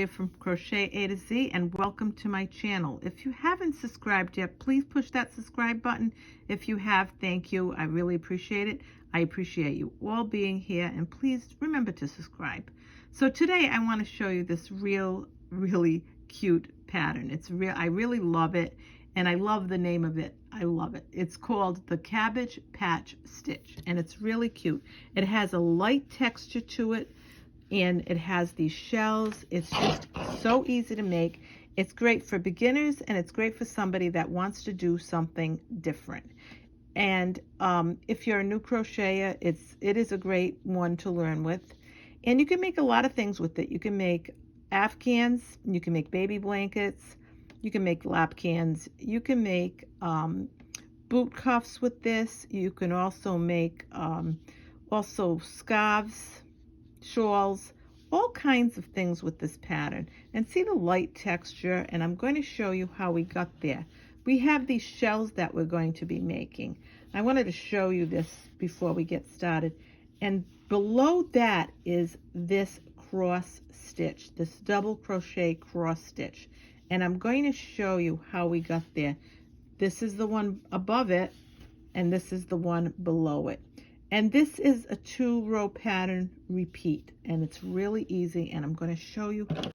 Victoria from Crochet A to Z, and welcome to my channel. If you haven't subscribed yet, please push that subscribe button. If you have, thank you. I really appreciate it. I appreciate you all being here, and please remember to subscribe. So today I want to show you this really cute pattern. I really love it, and I love the name of it. I love it. It's called the Cabbage Patch Stitch, and it's really cute. It has a light texture to it, and it has these shells. It's just so easy to make. It's great for beginners, and it's great for somebody that wants to do something different. And if you're a new crocheter, it is a great one to learn with. And you can make a lot of things with it. You can make afghans, you can make baby blankets, you can make lap cans, you can make boot cuffs with this. You can also make scarves, shawls, all kinds of things with this pattern. And see the light texture, and I'm going to show you how we got there. We have these shells that we're going to be making. I wanted to show you this before we get started. And below that is this cross stitch, this double crochet cross stitch. And I'm going to show you how we got there. This is the one above it, and this is the one below it. And this is a 2-row pattern repeat, and it's really easy, and I'm going to show you